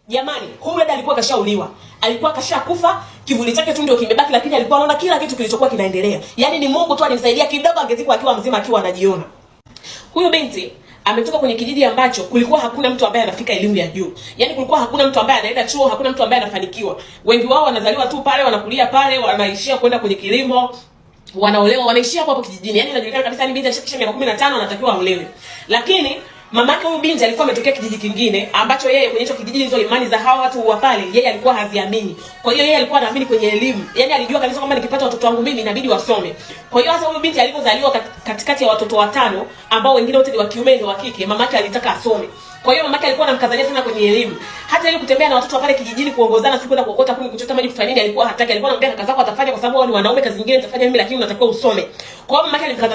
Jamani, huyu dada alikuwa kashauliwa. Alikuwa kashakufa, kivuli chake tu ndio kimebaki, lakini alikuwa anaona kila kitu kilichokuwa kinaendelea. Yaani ni Mungu tu alimsaidia kidogo, angezikwa akiwa mzima akiwa anajiona. Huyu binti ametoka kwenye kijiji ambacho kulikuwa hakuna mtu ambaye anafika elimu ya juu. Yaani kulikuwa hakuna mtu ambaye anaenda chuo, hakuna mtu ambaye anafanikiwa. Wengi wao wanazaliwa tu pale, wanakulia pale, wanaishia kwenda kwenye kilimo, wanaolewa, wanaishia hapo kijijini. Yaani inajulikana kabisa ni binti ashakisha miaka 15 anatakiwa aolewe. Lakini mamake huyu binti alikuwa ametokea kijiji kingine ambacho yeye kwenye hicho kijiji hizo imani za hawa watu wa pale yeye alikuwa haziamini. Kwa hiyo yeye alikuwa anaamini kwenye elimu. Yaani alijua kabisa kwamba nikipata watoto wangu mimi inabidi wasome. Kwa hiyo hasa huyu binti alipozaliwa katikati ya watoto watano ambao wengine wote ni wa kiume na wa kike, mamake alitaka asome. Kwa hiyo mamake alikuwa anamkazania sana kwenye elimu. Hata ile kutembea na watoto wa pale kijijini kuongozana siku kwenda kuokota kuni kuchota maji kufanya nini alikuwa hataki. Alikuwa anamwambia kaka zako atafanya kwa sababu wao ni wanaume, kazi nyingine utafanya mimi, lakini unatakiwa usome. Kwa hiyo mamake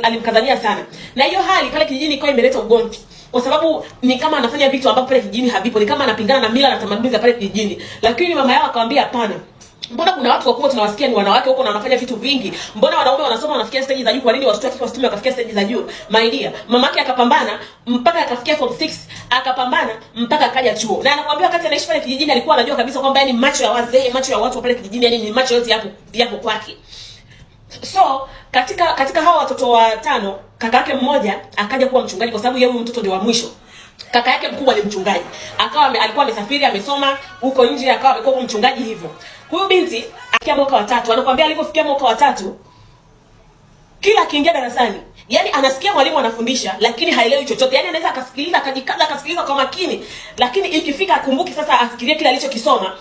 alimkazania sana. Na hiyo hali pale kijijini ikawa imeleta ugomvi. Kwa sababu ni kama anafanya vitu ambavyo pale kijijini havipo, ni kama anapingana na mila na tamaduni za pale kijijini. Lakini mama yao akamwambia hapana. Mbona kuna watu wakubwa tunawasikia ni wanawake huko na wanafanya vitu vingi? Mbona wanaume wanasoma wanafikia stage za juu, kwa nini watoto wake wasitume wakafikia stage za juu? My dear, mamake akapambana mpaka akafikia form 6, akapambana mpaka akaja chuo. Na anakuambia wakati anaishi pale kijijini alikuwa anajua kabisa kwamba yani macho ya wazee, macho ya watu pale kijijini, yani ni macho yote yapo kwake. So, katika hao watoto watano, kaka yake mmoja akaja kuwa mchungaji kwa sababu yeye huyu mtoto ndio wa mwisho. Kaka yake mkubwa ni mchungaji. Alikuwa amesafiri, amesoma huko nje, akawa amekuwa mchungaji hivyo. Huyu binti akifikia mwaka wa 3, anakuambia alipofikia mwaka wa 3 kila akiingia darasani, yani anasikia mwalimu anafundisha lakini haelewi chochote. Yani anaweza akasikiliza, akajikaza, akasikiliza kwa makini, lakini ikifika akumbuki sasa afikirie kile alichokisoma,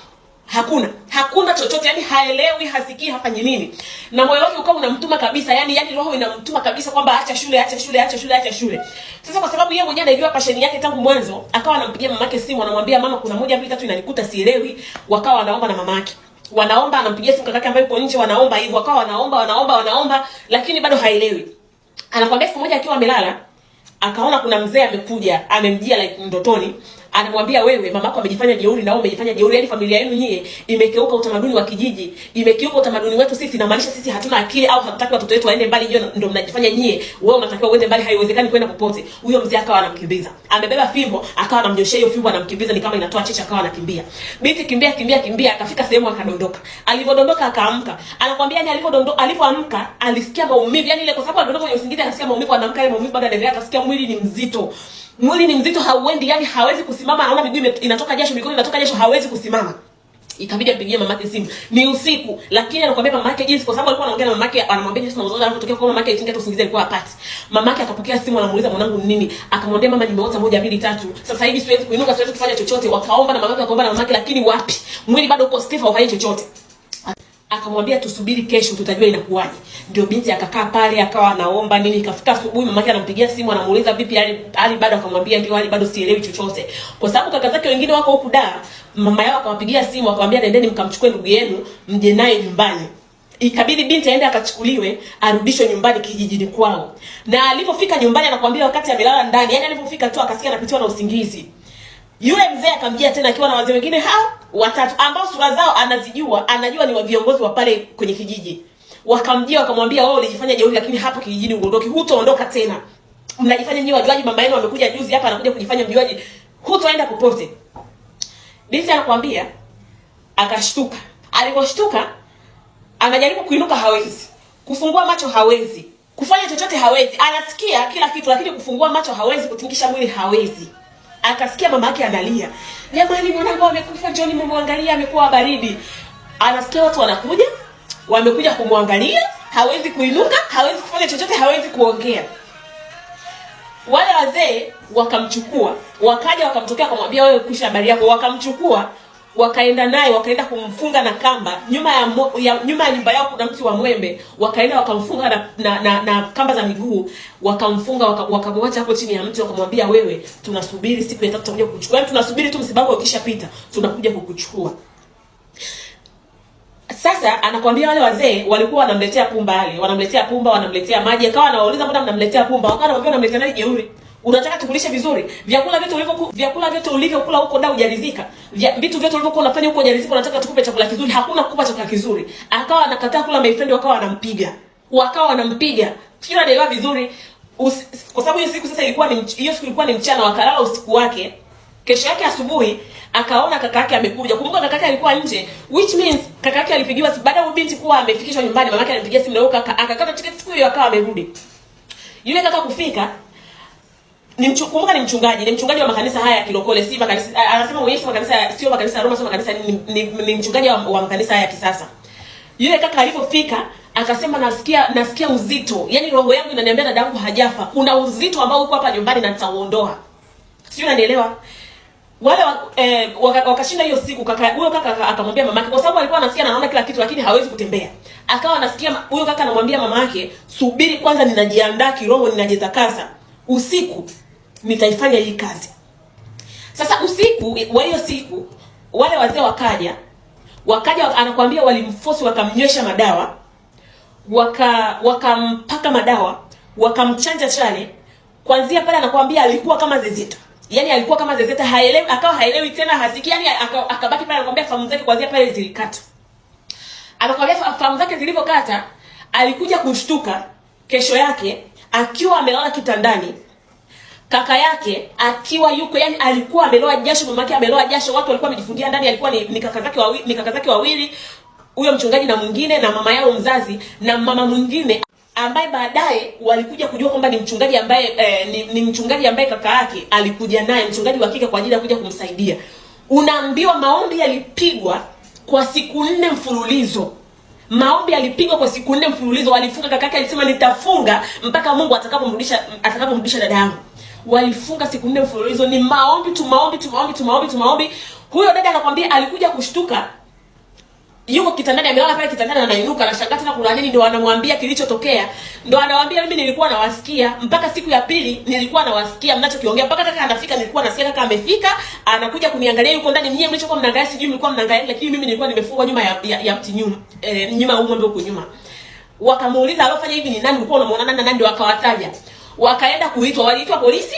hakuna chochote, yani haelewi, hasikii, hafanyi nini. Na moyo wake ukawa unamtuma kabisa, yani roho inamtuma kabisa kwamba acha shule. Sasa kwa sababu yeye mwenyewe anajua passion yake tangu mwanzo, akawa anampigia mamake simu, anamwambia mama, kuna 1 2 3 inanikuta sielewi. Wakawa wanaomba na mamake. Wanaomba, anampigia simu kakake ambaye yuko nje, wanaomba hivyo, wakawa wanaomba, lakini bado haelewi. Anakuambia siku moja akiwa amelala, akaona kuna mzee amekuja, amemjia like ndotoni. Anamwambia wewe, mamako amejifanya jeuri na wewe umejifanya jeuri, yani familia yenu nyie imekeuka utamaduni wa kijiji, imekeuka utamaduni wetu sisi, na maanisha sisi hatuna akili au hatutaki watoto wetu waende mbali, hiyo ndio mnajifanya nyie, wewe unatakiwa uende mbali, haiwezekani kwenda popote. Huyo mzee akawa anamkimbiza. Amebeba fimbo, akawa anamnyoshia hiyo fimbo, anamkimbiza ni kama inatoa chicha, akawa anakimbia. Binti kimbia, akafika sehemu akadondoka. Alivodondoka akaamka. Anakuambia yani alipoamka alisikia maumivu, yani ile kwa sababu alidondoka kwenye usingizi akasikia maumivu, anaamka ile maumivu bado anaendelea, akasikia mwili ni mzito, hauendi, yani hawezi kusimama, anaona miguu inatoka jasho, mikono inatoka jasho, hawezi kusimama. Ikabidi ampigie mamake simu. Ni usiku, lakini anakuambia mamake jinsi, kwa sababu alikuwa anaongea na mamake, anamwambia jinsi mzozo unatokea kwa mamake, itinga tu usingizi alikuwa apati. Mamake akapokea simu, anamuuliza mwanangu nini? Akamwambia mama, nimeota 1 2 3. Sasa hivi siwezi kuinuka, siwezi kufanya chochote. Wakaomba na mamake, akaomba na mamake, lakini wapi? Mwili bado uko stiff, haufanyi chochote. Akamwambia tusubiri kesho tutajua inakuwaje. Ndio binti akakaa pale akawa anaomba nini, ikafika asubuhi mamake anampigia simu, anamuuliza vipi hali bado, akamwambia ndio hali bado sielewi chochote. Kwa sababu kaka zake wengine wako huku da, mama yao akawapigia simu akamwambia nendeni mkamchukue ndugu yenu mje naye nyumbani. Ikabidi binti aende akachukuliwe arudishwe nyumbani kijijini kwao. Na alipofika nyumbani anakuambia wakati amelala ndani, yani alipofika tu akasikia anapitiwa na usingizi. Yule mzee akamjia tena akiwa na wazee wengine hao 3 ambao sura zao anajua ni wa viongozi wa pale kwenye kijiji. Wakamjia wakamwambia wewe ulijifanya jeuri, lakini hapo kijijini uondoke, hutaondoka tena. Mnajifanya nyinyi wajuaji, mama yenu amekuja juzi hapa anakuja kujifanya mjuaji, hutaenda popote. Binti anakuambia akashtuka. Aliposhtuka anajaribu kuinuka, hawezi. Kufungua macho hawezi. Kufanya chochote hawezi. Anasikia kila kitu lakini kufungua macho hawezi, kutingisha mwili hawezi. Akasikia mama yake analia. Jamani, mwanangu amekufa, John mumwangalia, amekuwa baridi. Anasikia watu wamekuja kumwangalia, hawezi kuinuka, hawezi kufanya chochote, hawezi kuongea. Wale wazee wakamchukua, wakaja wakamtokea kumwambia wewe kusha habari yako, wakamchukua, wakaenda naye, wakaenda kumfunga na kamba. Nyuma ya nyumba yao kuna mti wa mwembe, wakaenda wakamfunga na kamba za miguu, wakamfunga, wakamwacha hapo chini ya mti, wakamwambia wewe tunasubiri siku ya 3 tutakuja kukuchukua. Yani tunasubiri tu msiba wako ukishapita tunakuja kukuchukua. Sasa anakuambia wale wazee walikuwa wanamletea pumba, wanamletea maji, akawa anawauliza mbona mnamletea pumba? Wakawa wanamwambia mnamletea nani jeuri? Unataka tukulishe vizuri? Vyakula vyote ulivyokula huko da hujaridhika. Vitu vyote ulivyokuwa unafanya huko hujaridhika, unataka tukupe chakula kizuri, hakuna kukupa chakula kizuri. Akawa anakataa kula, my friend, wakawa wanampiga. Kila anaelewa vizuri. Kwa sababu hiyo siku ilikuwa ni mchana, wakalala usiku wake. Kesho yake asubuhi akaona kaka yake amekuja. Kumbuka kaka yake alikuwa nje, which means kaka yake alipigiwa baada ya binti kuwa amefikishwa nyumbani, mama yake alimpigia simu na huyo kaka akakata tiketi siku hiyo akawa amerudi. Yule kaka kufika kumbuka ni mchungaji wa makanisa haya ya kilokole, si makanisa anasema Yesu makanisa sio makanisa ya Roma, sio makanisa ni mchungaji wa makanisa haya ya kisasa. Yule kaka alipofika akasema nasikia uzito. Yaani roho yangu inaniambia dada yangu hajafa. Kuna uzito ambao uko hapa nyumbani na nitauondoa. Sio, unanielewa? Wale wakashinda hiyo siku huyo kaka akamwambia mamake, kwa sababu alikuwa anasikia na anaona kila kitu lakini hawezi kutembea. Akawa anasikia huyo kaka anamwambia mamake, subiri kwanza, ninajiandaa kiroho, ninajitakasa. Usiku nitaifanya hii kazi. Sasa usiku wa hiyo siku wale wazee wakaja anakuambia walimforce, wakamnywesha madawa, wakampaka madawa, wakamchanja chale. Kwanzia pale anakuambia alikuwa kama zezeta. Yaani alikuwa kama zezeta, haelewi tena, hasikii, yani akabaki pale. Anakuambia fahamu zake kwanzia pale zilikata. Anakuambia fahamu zake zilipokata, alikuja kushtuka kesho yake akiwa amelala kitandani. Kaka yake akiwa yuko, yani alikuwa ameloa jasho, mamake ameloa jasho, watu walikuwa wamejifungia ndani, alikuwa ni kaka zake wawili, huyo mchungaji na mwingine, na mama yao mzazi na mama mwingine ambaye baadaye walikuja kujua kwamba ni mchungaji ambaye ni mchungaji ambaye kaka yake alikuja naye, mchungaji wa kike, kwa ajili ya kuja kumsaidia. Unaambiwa maombi yalipigwa kwa siku 4 mfululizo. Maombi yalipigwa kwa siku 4 mfululizo. Walifunga, kaka yake alisema nitafunga mpaka Mungu atakapomrudisha dada yangu. Walifunga siku 4 mfululizo, ni maombi tu maombi. Huyo dada anakuambia alikuja kushtuka, yuko kitandani, amelala pale kitandani, anainuka, anashangaa tena kuna nini. Ndio anamwambia kilichotokea, ndio anawaambia mimi nilikuwa nawasikia mpaka siku ya pili, nilikuwa nawasikia mnachokiongea mpaka kaka anafika, nilikuwa nasikia kaka amefika, anakuja kuniangalia, yuko ndani. Mimi mlichokuwa mnaangalia sijui mlikuwa mnaangalia, lakini mimi nilikuwa nimefungwa nyuma ya mti, nyuma huko ndio huko nyuma. Wakamuuliza alofanya hivi ni nani, ulikuwa unamuona nani? Ndio wakawataja. Wakaenda kuitwa, waliitwa polisi.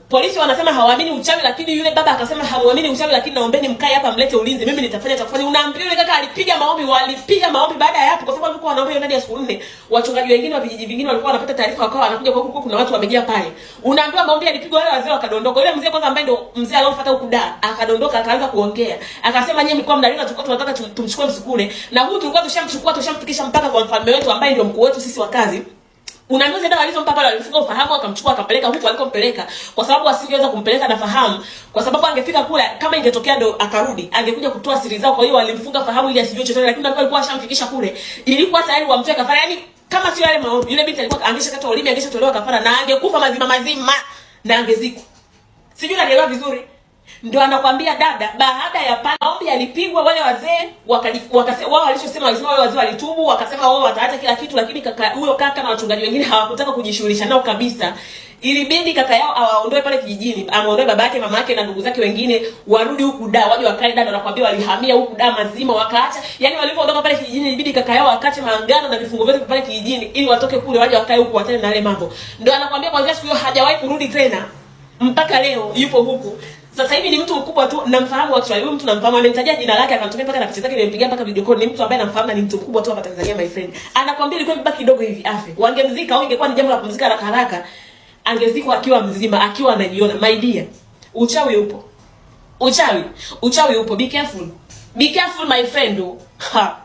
Polisi wanasema hawaamini uchawi, lakini yule baba akasema hamuamini uchawi, lakini naombeni mkae hapa mlete ulinzi, mimi nitafanya cha kufanya. Unaambiwa yule kaka alipiga maombi, walipiga maombi baada ya hapo, kwa sababu walikuwa wanaomba ndani ya siku 4. Wachungaji wengine wa vijiji vingine walikuwa wanapata taarifa, wakawa wanakuja kwa huko, kuna watu wamejia pale. Unaambiwa maombi yalipigwa, wale wazee wakadondoka. Yule mzee kwanza ambaye ndio mzee aliyofuata huku akadondoka, akaanza kuongea. Akasema nyinyi mlikuwa mnalina, tulikuwa tunataka tumchukue msukule, na huyu tulikuwa tushamfikisha mpaka kwa mfalme wetu ambaye ndio mkuu wetu sisi wa kazi. Unaambiwa dawa alizompa pale, alifunga ufahamu, akamchukua akampeleka huko alikompeleka, kwa sababu asingeweza kumpeleka na fahamu, kwa sababu angefika kule kama ingetokea ndo akarudi angekuja kutoa siri zao. Kwa hiyo walimfunga fahamu ili asijue chochote, lakini alikuwa ashamfikisha kule, ilikuwa tayari wamtoe kafara. Yani kama sio yale maombi, yule binti alikuwa angeshakata ulimi, angeshatolewa kafara na angekufa mazima na angezikwa. Sijui naelewa vizuri. Ndio anakuambia dada, baada ya maombi yalipigwa, wale wazee wakasema wao walichosema, wale wazee walitubu, wakasema wao wataacha kila kitu, lakini huyo kaka na wachungaji wengine hawakutaka kujishughulisha nao kabisa. Ilibidi kaka yao awaondoe pale kijijini, amuondoe baba yake, mama yake na ndugu zake wengine, warudi huku waje wakae dada. Nakwambia walihamia huku mazima, wakaacha. Yani walipoondoka pale kijijini, ilibidi kaka yao akaache maangano na vifungo vyote pale kijijini, ili watoke kule waje wakae huku watane na yale mambo. Ndio anakuambia kwanza siku hiyo hajawahi kurudi tena mpaka leo yupo huku. Sasa hivi ni mtu mkubwa tu, namfahamu actually. Huyu mtu namfahamu, amenitajia jina lake, akamtumia mpaka na picha zake, nimempigia mpaka video call. Ni mtu ambaye namfahamu na ni mtu mkubwa tu hapa Tanzania, my friend. Anakuambia ilikuwa imebaki kidogo hivi afe. Wangemzika au ingekuwa ni jambo la kumzika haraka, angezikwa akiwa mzima, akiwa anajiona. My dear, uchawi upo. Uchawi upo. Be careful my friend. Ha.